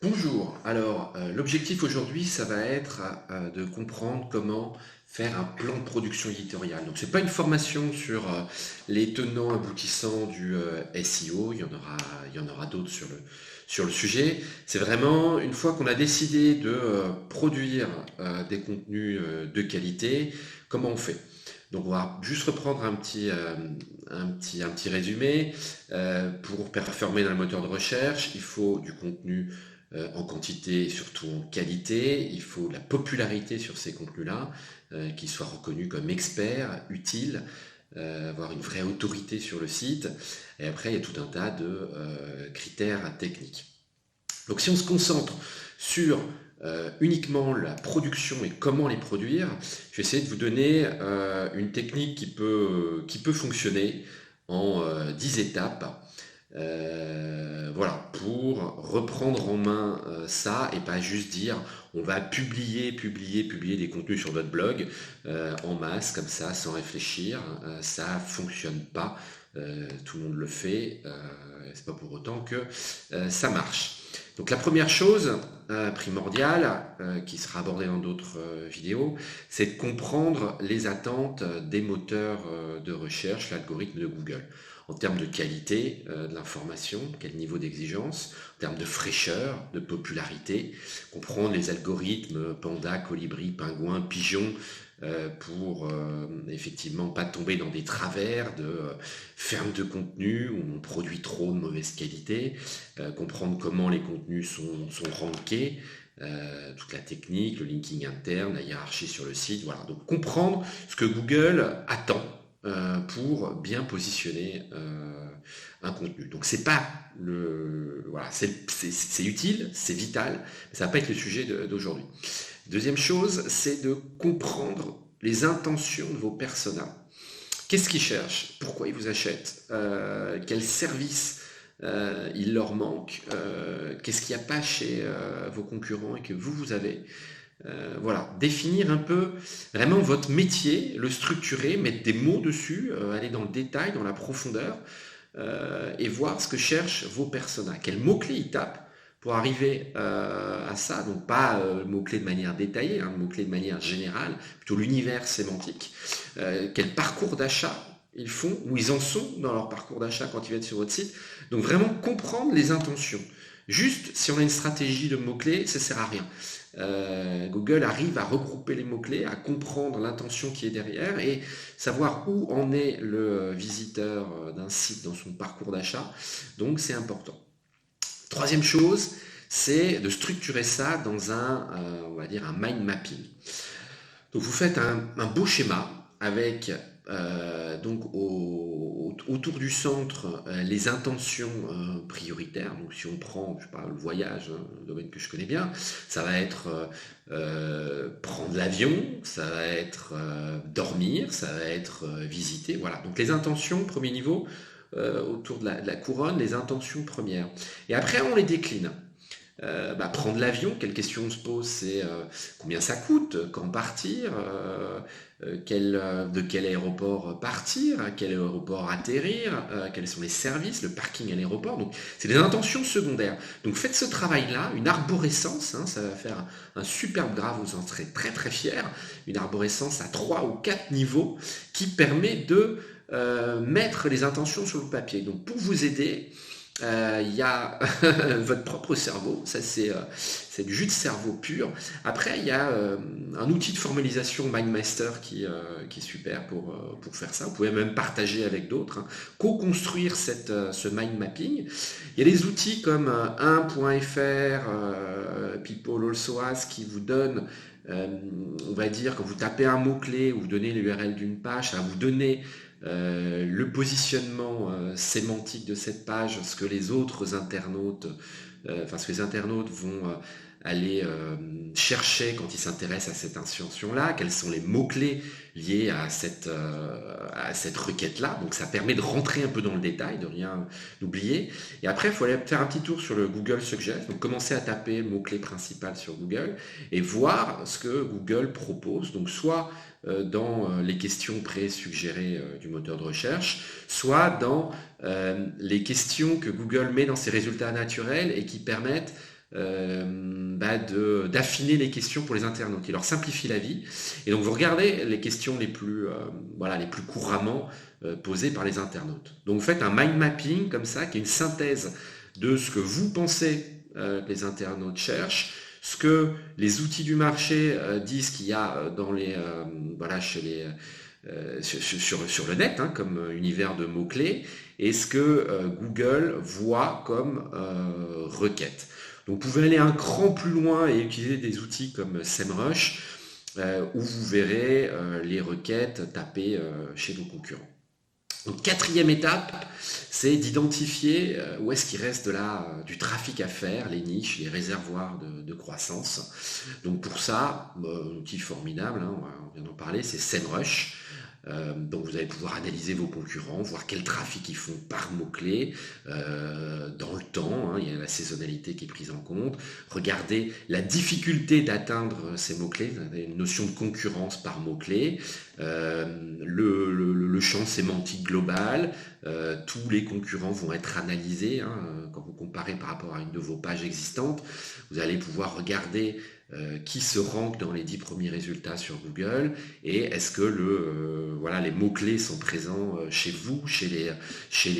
Bonjour. Alors, l'objectif aujourd'hui, ça va être de comprendre comment faire un plan de production éditoriale. Donc, c'est pas une formation sur les tenants aboutissants du SEO. Il y en aura d'autres sur le sujet. C'est vraiment une fois qu'on a décidé de produire des contenus de qualité, comment on fait. Donc, on va juste reprendre un petit résumé. Pour performer dans le moteur de recherche, il faut du contenu en quantité et surtout en qualité. Il faut de la popularité sur ces contenus-là, qui soient reconnus comme experts, utiles, avoir une vraie autorité sur le site. Et après, il y a tout un tas de critères techniques. Donc si on se concentre sur uniquement la production et comment les produire, je vais essayer de vous donner une technique qui peut fonctionner en 10 étapes. Voilà, pour reprendre en main ça et pas juste dire on va publier des contenus sur notre blog en masse comme ça sans réfléchir. Ça fonctionne pas. Tout le monde le fait. C'est pas pour autant que ça marche. Donc la première chose primordiale, qui sera abordée dans d'autres vidéos, c'est de comprendre les attentes des moteurs de recherche, l'algorithme de Google, en termes de qualité de l'information, quel niveau d'exigence, en termes de fraîcheur, de popularité, comprendre les algorithmes Panda, Colibri, Pingouin, Pigeon, pour effectivement pas tomber dans des travers de ferme de contenu où on produit trop de mauvaise qualité, comprendre comment les contenus sont rankés, toute la technique, le linking interne, la hiérarchie sur le site, voilà. Donc comprendre ce que Google attend pour bien positionner un contenu. Donc c'est pas le voilà, c'est utile, c'est vital, mais ça va pas être le sujet d'aujourd'hui. Deuxième chose, c'est de comprendre les intentions de vos personas. Qu'est-ce qu'ils cherchent? Pourquoi ils vous achètent? Quel service il leur manque? Qu'est-ce qu'il n'y a pas chez vos concurrents et que vous avez? Voilà, définir un peu vraiment votre métier, le structurer, mettre des mots dessus, aller dans le détail, dans la profondeur, et voir ce que cherchent vos personas. Quels mots-clés ils tapent pour arriver à ça, donc pas mots-clés de manière détaillée, hein, mots-clés de manière générale, plutôt l'univers sémantique. Quel parcours d'achat ils font, où ils en sont dans leur parcours d'achat quand ils viennent sur votre site. Donc vraiment comprendre les intentions. Juste, si on a une stratégie de mots-clés, ça sert à rien. Google arrive à regrouper les mots-clés, à comprendre l'intention qui est derrière et savoir où en est le visiteur d'un site dans son parcours d'achat. Donc c'est important. Troisième chose, c'est de structurer ça dans on va dire un mind mapping. Donc vous faites un beau schéma avec donc autour du centre les intentions prioritaires. Donc si on prend, je sais pas, le voyage, hein, un domaine que je connais bien, ça va être prendre l'avion, ça va être dormir, ça va être visiter. Voilà. Donc les intentions, premier niveau, autour de de la couronne, les intentions premières. Et après on les décline. Prendre l'avion, quelle question on se pose, c'est combien ça coûte, quand partir, de quel aéroport partir, à quel aéroport atterrir, quels sont les services, le parking à l'aéroport. Donc c'est des intentions secondaires. Donc faites ce travail-là, une arborescence, hein, ça va faire un superbe graphe, vous en serez très très fiers, une arborescence à 3 ou 4 niveaux qui permet de mettre les intentions sur le papier. Donc pour vous aider, il y a votre propre cerveau, ça c'est du jus de cerveau pur. Après, il y a un outil de formalisation MindMaster qui est super pour faire ça. Vous pouvez même partager avec d'autres, hein. Co-construire ce mind mapping. Il y a des outils comme 1.fr, People Also Ask qui vous donnent, on va dire, quand vous tapez un mot-clé ou vous donnez l'URL d'une page, ça va vous donner le positionnement sémantique de cette page, ce que les autres internautes, ce que les internautes vont aller chercher quand ils s'intéressent à cette intention-là, quels sont les mots-clés liés à cette requête-là. Donc ça permet de rentrer un peu dans le détail, de rien oublier. Et après, il faut aller faire un petit tour sur le Google Suggest, donc commencer à taper le mot-clé principal sur Google et voir ce que Google propose. Donc soit dans les questions pré-suggérées du moteur de recherche, soit dans les questions que Google met dans ses résultats naturels et qui permettent d'affiner les questions pour les internautes. Il leur simplifie la vie. Et donc vous regardez les questions les plus couramment posées par les internautes. Donc vous faites un mind mapping comme ça, qui est une synthèse de ce que vous pensez que les internautes cherchent, ce que les outils du marché disent qu'il y a chez sur le net, hein, comme univers de mots-clés, et ce que Google voit comme requête. Donc vous pouvez aller un cran plus loin et utiliser des outils comme SEMrush, où vous verrez les requêtes tapées chez vos concurrents. Donc quatrième étape, c'est d'identifier où est-ce qu'il reste du trafic à faire, les niches, les réservoirs de croissance. Donc pour ça, un outil formidable, hein, on vient d'en parler, c'est SEMrush. Donc vous allez pouvoir analyser vos concurrents, voir quel trafic ils font par mot-clé dans le temps, hein, il y a la saisonnalité qui est prise en compte, regarder la difficulté d'atteindre ces mots-clés, une notion de concurrence par mot-clé, le champ sémantique global, tous les concurrents vont être analysés, hein, quand vous comparez par rapport à une de vos pages existantes, vous allez pouvoir regarder qui se rank dans les 10 premiers résultats sur Google et est-ce que les mots-clés sont présents chez vous, chez les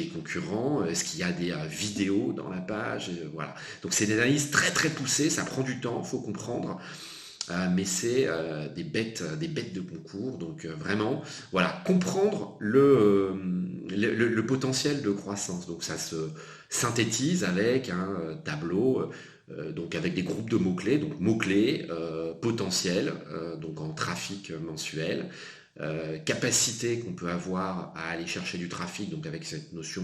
concurrents, est-ce qu'il y a des vidéos dans la page, voilà. Donc c'est des analyses très très poussées, ça prend du temps, il faut comprendre. Mais c'est des bêtes de concours, donc vraiment, voilà, comprendre le potentiel de croissance. Donc ça se synthétise avec un tableau, donc avec des groupes de mots-clés, donc mots-clés, potentiel, donc en trafic mensuel, capacité qu'on peut avoir à aller chercher du trafic, donc avec cette notion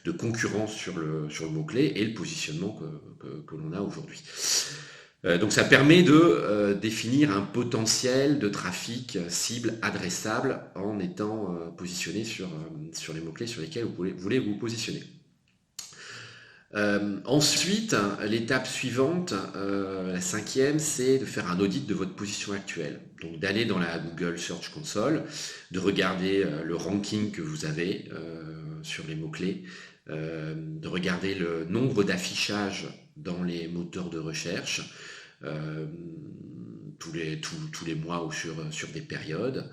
de concurrence sur le mot-clé, et le positionnement que l'on a aujourd'hui. Donc ça permet de définir un potentiel de trafic cible adressable en étant positionné sur les mots-clés sur lesquels vous voulez vous positionner. Ensuite, l'étape suivante, la cinquième, c'est de faire un audit de votre position actuelle. Donc d'aller dans la Google Search Console, de regarder le ranking que vous avez sur les mots-clés, de regarder le nombre d'affichages dans les moteurs de recherche, tous les mois ou sur des périodes.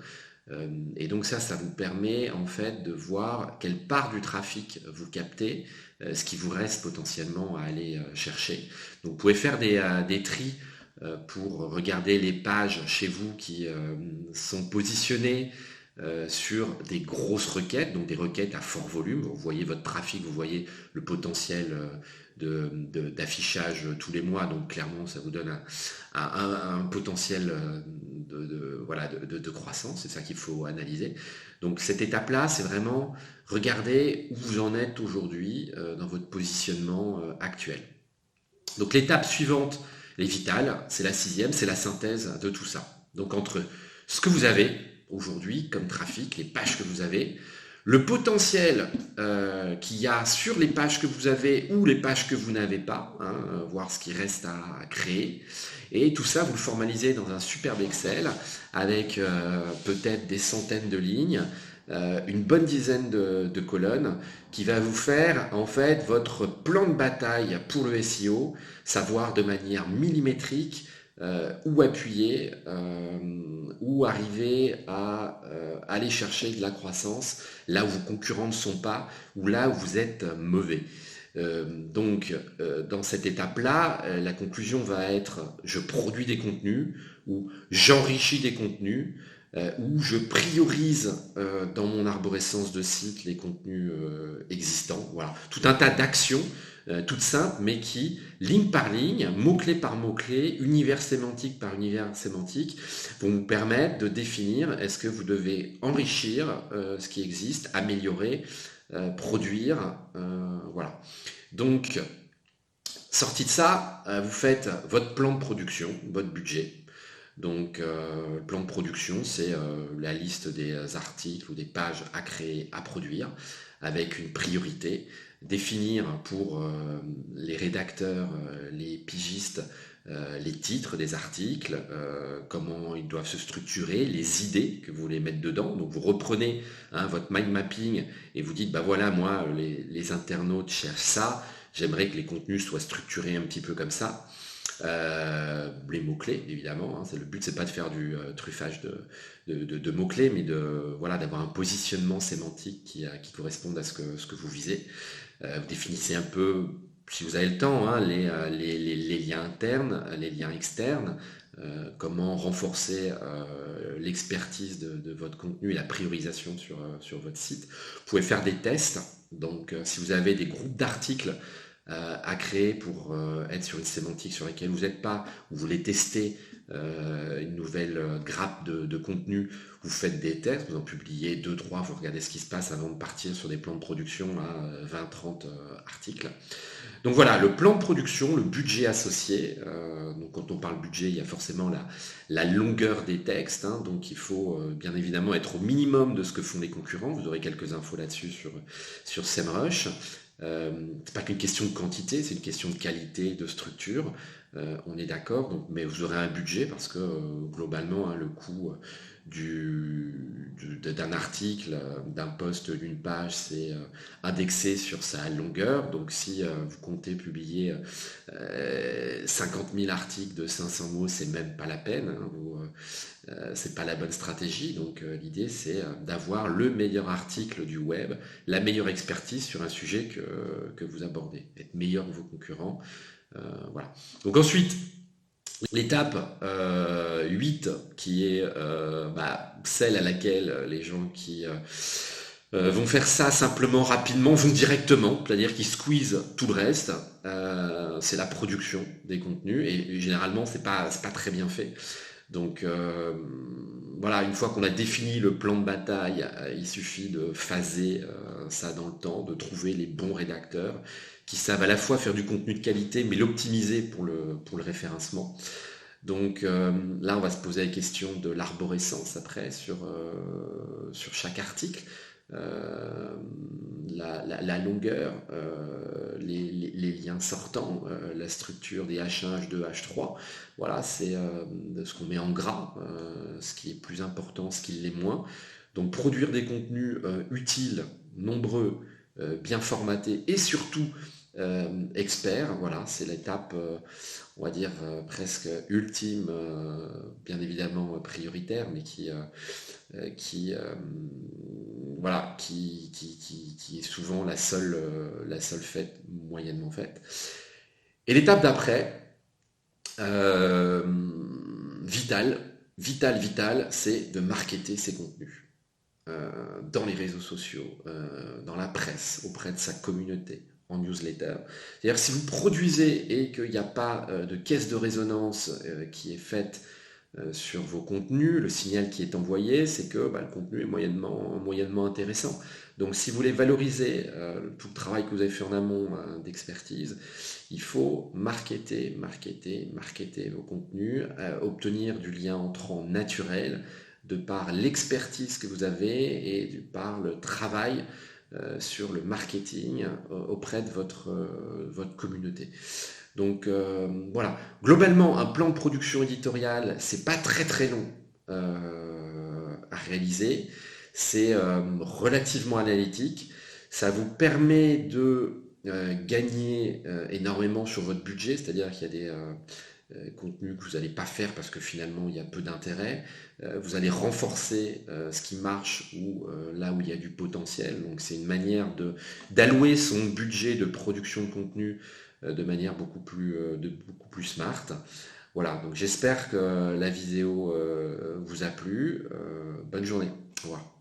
Et donc ça vous permet en fait de voir quelle part du trafic vous captez, ce qui vous reste potentiellement à aller chercher. Donc vous pouvez faire des tris pour regarder les pages chez vous qui sont positionnées sur des grosses requêtes, donc des requêtes à fort volume. Vous voyez votre trafic, vous voyez le potentiel d'affichage tous les mois, donc clairement ça vous donne un potentiel de croissance, c'est ça qu'il faut analyser. Donc cette étape-là, c'est vraiment regarder où vous en êtes aujourd'hui dans votre positionnement actuel. Donc l'étape suivante, elle est vitale, c'est la sixième, c'est la synthèse de tout ça. Donc entre ce que vous avez aujourd'hui comme trafic, les pages que vous avez, le potentiel qu'il y a sur les pages que vous avez ou les pages que vous n'avez pas, hein, voir ce qui reste à créer. Et tout ça, vous le formalisez dans un superbe Excel avec peut-être des centaines de lignes, une bonne dizaine de colonnes qui va vous faire en fait votre plan de bataille pour le SEO, savoir de manière millimétrique où appuyer, où arriver à aller chercher de la croissance là où vos concurrents ne sont pas ou là où vous êtes mauvais. Donc dans cette étape-là, la conclusion va être je produis des contenus ou j'enrichis des contenus ou je priorise dans mon arborescence de sites les contenus existants. Voilà, tout un tas d'actions toutes simples, mais qui, ligne par ligne, mot-clé par mot-clé, univers sémantique par univers sémantique, vont vous permettre de définir est-ce que vous devez enrichir ce qui existe, améliorer, produire, voilà. Donc, sorti de ça, vous faites votre plan de production, votre budget. Donc, le plan de production, c'est la liste des articles ou des pages à créer, à produire, avec une priorité. Définir pour les rédacteurs, les pigistes, les titres des articles, comment ils doivent se structurer, les idées que vous voulez mettre dedans. Donc vous reprenez votre mind mapping et vous dites, bah voilà, moi, les internautes cherchent ça, J'aimerais que les contenus soient structurés un petit peu comme ça. Les mots-clés, évidemment, hein, le but, c'est pas de faire du truffage de mots-clés, mais voilà, d'avoir un positionnement sémantique qui corresponde à ce que vous visez. Vous définissez un peu, si vous avez le temps, hein, les liens internes, les liens externes, comment renforcer l'expertise de votre contenu et la priorisation sur votre site. Vous pouvez faire des tests. Donc, si vous avez des groupes d'articles à créer pour être sur une sémantique sur laquelle vous n'êtes pas, ou vous voulez tester une nouvelle grappe de contenu, vous faites des tests, vous en publiez 2-3, vous regardez ce qui se passe avant de partir sur des plans de production à 20-30 articles. Donc voilà, le plan de production, le budget associé. Donc quand on parle budget, il y a forcément la longueur des textes. Hein, donc il faut bien évidemment être au minimum de ce que font les concurrents. Vous aurez quelques infos là-dessus sur SEMrush. C'est pas qu'une question de quantité, c'est une question de qualité, de structure. On est d'accord, mais vous aurez un budget parce que globalement, hein, le coût d'un article, d'un post d'une page, c'est indexé sur sa longueur. Donc si vous comptez publier 50 000 articles de 500 mots, c'est même pas la peine. Hein, c'est pas la bonne stratégie. Donc l'idée, c'est d'avoir le meilleur article du web, la meilleure expertise sur un sujet que vous abordez, être meilleur que vos concurrents. Voilà. Donc ensuite, l'étape 8, qui est celle à laquelle les gens qui vont faire ça simplement, rapidement, vont directement, c'est-à-dire qu'ils squeezent tout le reste, c'est la production des contenus, et généralement c'est pas très bien fait. Donc voilà, une fois qu'on a défini le plan de bataille, il suffit de phaser ça dans le temps, de trouver les bons rédacteurs qui savent à la fois faire du contenu de qualité, mais l'optimiser pour le référencement. Donc là, on va se poser la question de l'arborescence après sur chaque article. La longueur, les liens sortants, la structure des H1, H2, H3. Voilà, c'est ce qu'on met en gras, ce qui est plus important, ce qui l'est moins. Donc produire des contenus utiles, nombreux, bien formatés et surtout experts. Voilà, c'est l'étape, on va dire, presque ultime, bien évidemment prioritaire, mais voilà, qui est souvent la seule faite, moyennement faite. Et l'étape d'après, vital, c'est de marketer ses contenus dans les réseaux sociaux, dans la presse, auprès de sa communauté, en newsletter. C'est-à-dire si vous produisez et qu'il n'y a pas de caisse de résonance qui est faite sur vos contenus, le signal qui est envoyé, c'est que le contenu est moyennement intéressant. Donc si vous voulez valoriser tout le travail que vous avez fait en amont d'expertise, il faut marketer vos contenus, obtenir du lien entrant naturel, de par l'expertise que vous avez et de par le travail sur le marketing auprès de votre communauté. Donc voilà, globalement, un plan de production éditoriale, c'est pas très long à réaliser, c'est relativement analytique, ça vous permet de gagner énormément sur votre budget, c'est-à-dire qu'il y a des contenus que vous n'allez pas faire parce que finalement il y a peu d'intérêt, vous allez renforcer ce qui marche ou là où il y a du potentiel, donc c'est une manière d'allouer son budget de production de contenu de manière beaucoup plus smart. Voilà, donc j'espère que la vidéo vous a plu. Bonne journée. Au revoir.